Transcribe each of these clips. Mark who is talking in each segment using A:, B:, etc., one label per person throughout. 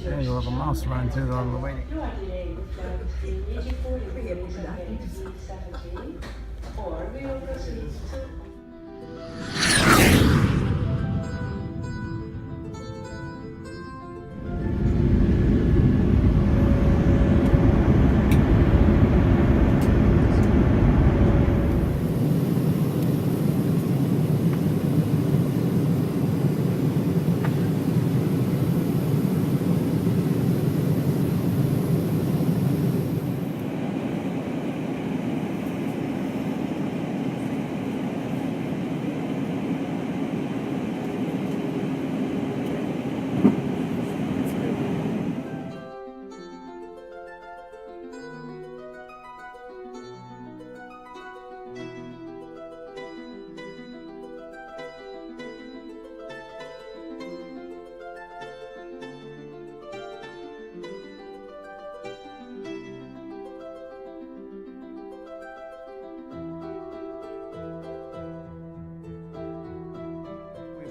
A: There's a little mouse running through on the waiting. Or we will proceed to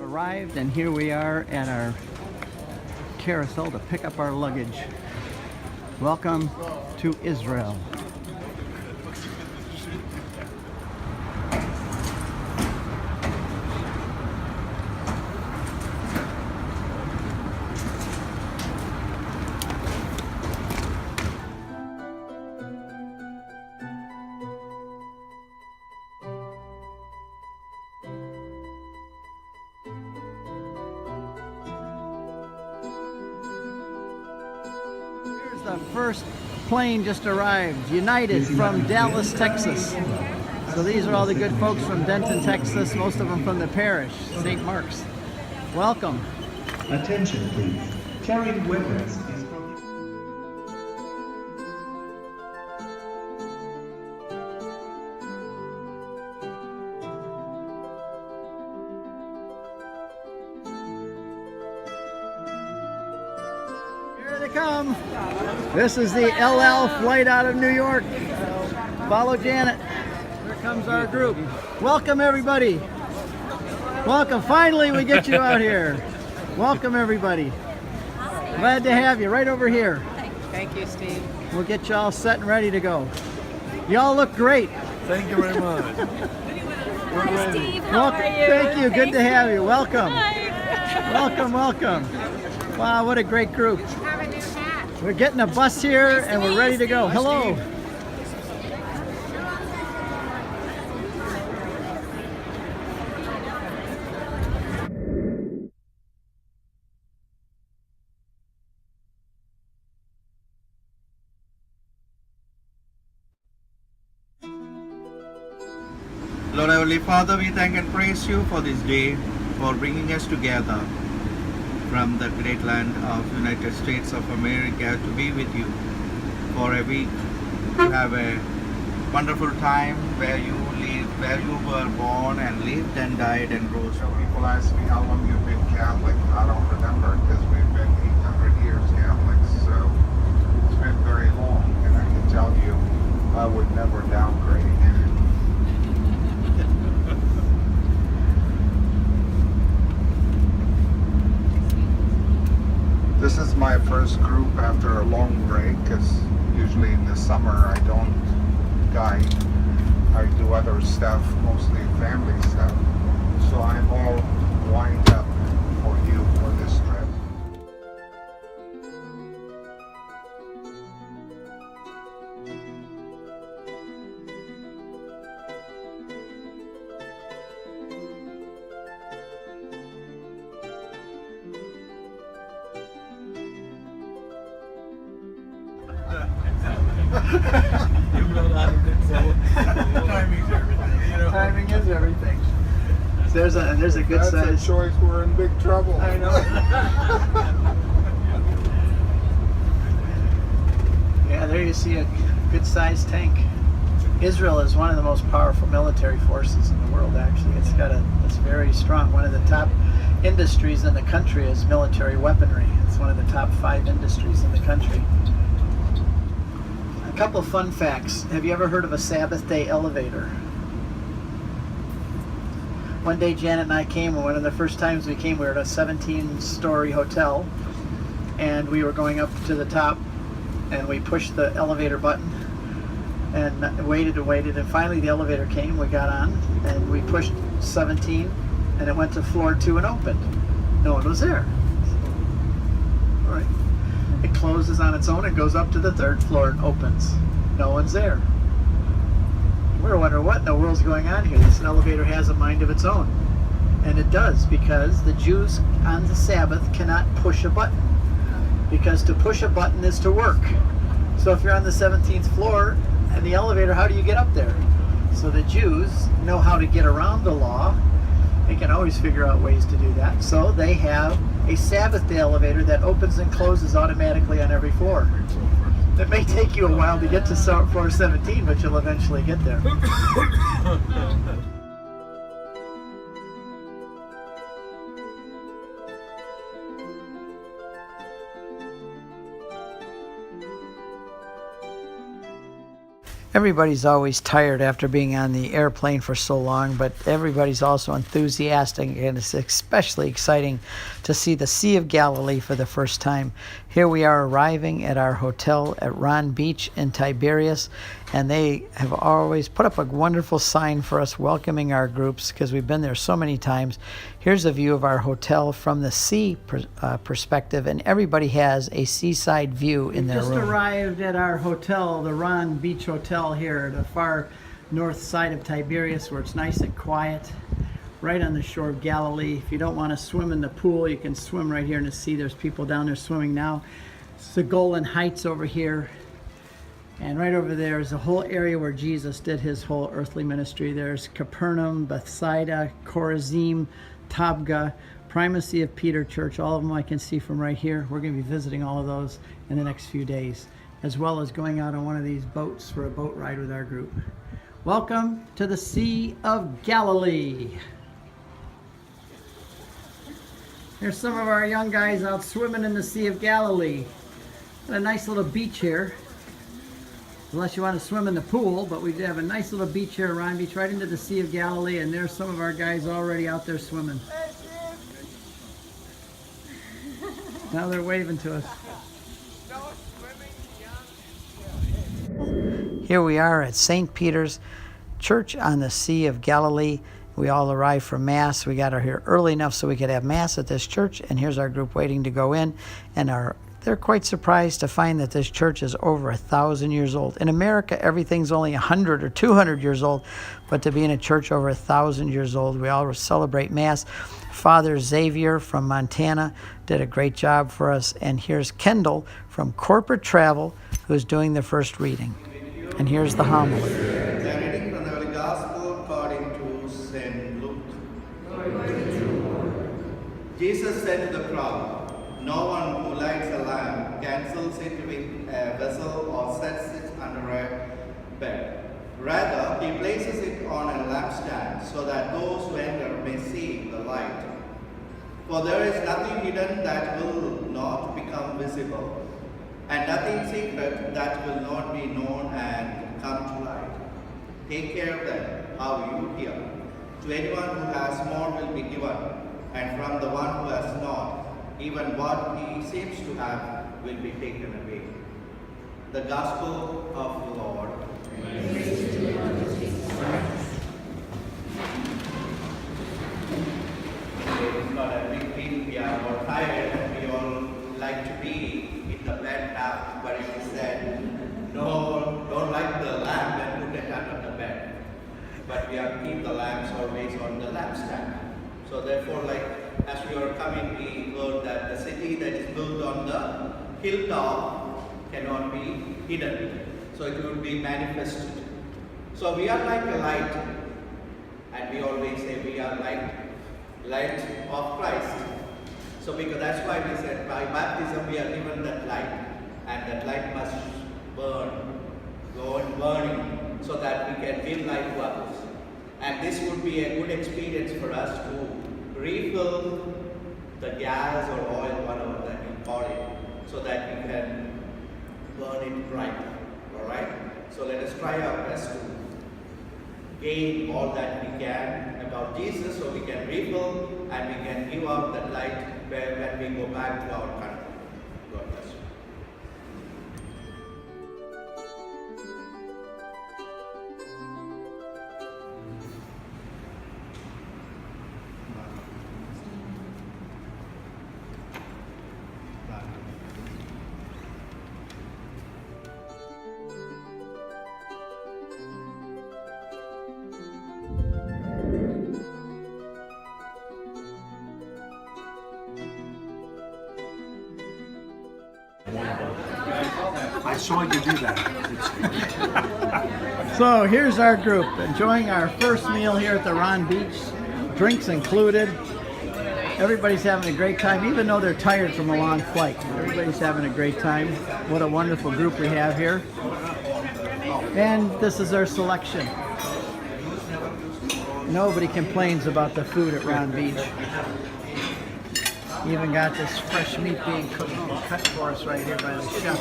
A: arrived, and here we are at our carousel to pick up our luggage. Welcome to Israel. The first plane just arrived, United from Dallas, Texas. So these are all the good folks from Denton, Texas, most of them from the parish, St. Mark's. Welcome.
B: Attention please. Carrying weapons is
A: Here they come. This is the LL flight out of New York. Follow Janet. Here comes our group. Welcome everybody. Welcome. Finally we get you out here. Welcome everybody. Glad to have you right over here.
C: Thank you, Steve.
A: We'll get you all set and ready to go. Y'all look great.
D: Thank you very much.
C: Hi, Steve. How
A: Welcome.
C: are you?
A: Thank you. Good to have you. Welcome.
C: Hi.
A: Welcome, welcome. Wow, what a great group.
C: Have a new hat.
A: We're getting a bus here and we're ready to go. Hello.
E: Lord Heavenly Father, we thank and praise you for this day, for bringing us together from the great land of United States of America to be with you for a week, to have a wonderful time where you live, where you were born and lived and died and rose.
F: So people ask me how long you've been Catholic. I don't remember because we've been 800 years Catholics, so it's been very long, and I can tell you I would never downgrade. This is my first group after a long break, because usually in the summer I don't guide. I do other stuff, mostly family stuff. So I'm all wind up for you for this trip.
D: You know how to do so. Timing's everything, you know.
A: Timing is everything. There's a good
F: That's
A: size.
F: a choice, we're in big trouble.
A: I know. Yeah, there you see a good sized tank. Israel is one of the most powerful military forces in the world, actually. It's very strong. One of the top industries in the country is military weaponry. It's one of the top 5 industries in the country. A couple fun facts. Have you ever heard of a Sabbath day elevator? One day Janet and I came, and one of the first times we came, we were at a 17-story hotel, and we were going up to the top, and we pushed the elevator button and waited and waited, and finally the elevator came. We got on and we pushed 17, and it went to floor 2 and opened. No one was there. All right. It closes on its own and goes up to the 3rd floor and opens. No one's there. We're wondering what in the world's going on here. This elevator has a mind of its own. And it does, because the Jews on the Sabbath cannot push a button. Because to push a button is to work. So if you're on the 17th floor and the elevator, how do you get up there? So the Jews know how to get around the law. They can always figure out ways to do that. So they have a Sabbath day elevator that opens and closes automatically on every floor. It may take you a while to get to floor 17, but you'll eventually get there. Everybody's always tired after being on the airplane for so long, but everybody's also enthusiastic, and it's especially exciting to see the Sea of Galilee for the first time. Here we are arriving at our hotel at Ron Beach in Tiberias, and they have always put up a wonderful sign for us welcoming our groups because we've been there so many times. Here's a view of our hotel from the sea perspective, and everybody has a seaside view in their room. Just arrived at our hotel, the Ron Beach Hotel here, the far north side of Tiberias, where it's nice and quiet, right on the shore of Galilee. If you don't want to swim in the pool, you can swim right here in the sea. There's people down there swimming now. It's the Golan Heights over here. And right over there is a whole area where Jesus did his whole earthly ministry. There's Capernaum, Bethsaida, Chorazim, Tabgha, Primacy of Peter Church. All of them I can see from right here. We're going to be visiting all of those in the next few days, as well as going out on one of these boats for a boat ride with our group. Welcome to the Sea of Galilee. Here's some of our young guys out swimming in the Sea of Galilee. Got a nice little beach here. Unless you want to swim in the pool, but we have a nice little beach here, Ron Beach, right into the Sea of Galilee, and there's some of our guys already out there swimming. Now they're waving to us. Here we are at St. Peter's Church on the Sea of Galilee. We all arrived for Mass. We got here early enough so we could have Mass at this church, and here's our group waiting to go in, and they're quite surprised to find that this church is over 1,000 years old. In America, everything's only 100 or 200 years old, but to be in a church over 1,000 years old, we all celebrate Mass. Father Xavier from Montana did a great job for us, and here's Kendall from Corporate Travel, who's doing the first reading. And here's the homily.
E: The reading from the Holy Gospel according to St. Luke. Jesus said to the crowd, "No one who lights a lamp cancels it with a vessel or sets it under a bed. Rather, he places it on a lampstand so that those who enter may see the light. For there is nothing hidden that will not become visible, and nothing secret that will not be known and come to light. Take care then how you hear. To anyone who has more will be given, and from the one who has not, even what he seems to have will be taken away." The Gospel of the Lord. It's not a big deal. We are all tired and we all like to be in the bed now, but it is said, no, don't light the lamp and put it under the bed. But we have to keep the lamps always on the lampstand. So therefore, as we are coming, we heard that the city that is built on the hilltop cannot be hidden. So it will be manifested. So we are like a light, and we always say we are light of Christ. So because that's why we said by baptism we are given that light, and that light must burn, go on burning, so that we can give light to others. And this would be a good experience for us to refill the gas or oil, whatever that we pour it, so that we can burn it bright. Alright? So let us try our best to gain all that we can about Jesus, so we can refill and we can give out that light when we go back to our country.
D: saw you do that.
A: So here's our group enjoying our first meal here at the Ron Beach. Drinks included. Everybody's having a great time, even though they're tired from a long flight. Everybody's having a great time. What a wonderful group we have here. And this is our selection. Nobody complains about the food at Ron Beach. Even got this fresh meat being cut for us right here by the chef.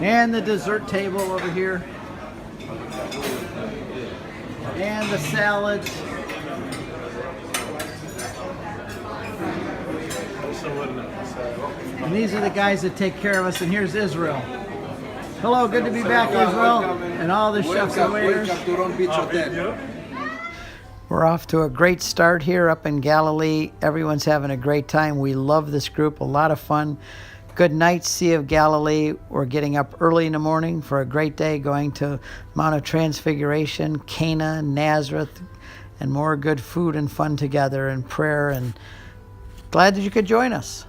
A: And the dessert table over here. And the salads. And these are the guys that take care of us. And here's Israel. Hello, good to be back, Israel. And all the chefs and waiters. We're off to a great start here up in Galilee. Everyone's having a great time. We love this group, a lot of fun. Good night, Sea of Galilee. We're getting up early in the morning for a great day, going to Mount of Transfiguration, Cana, Nazareth, and more good food and fun together and prayer. And glad that you could join us.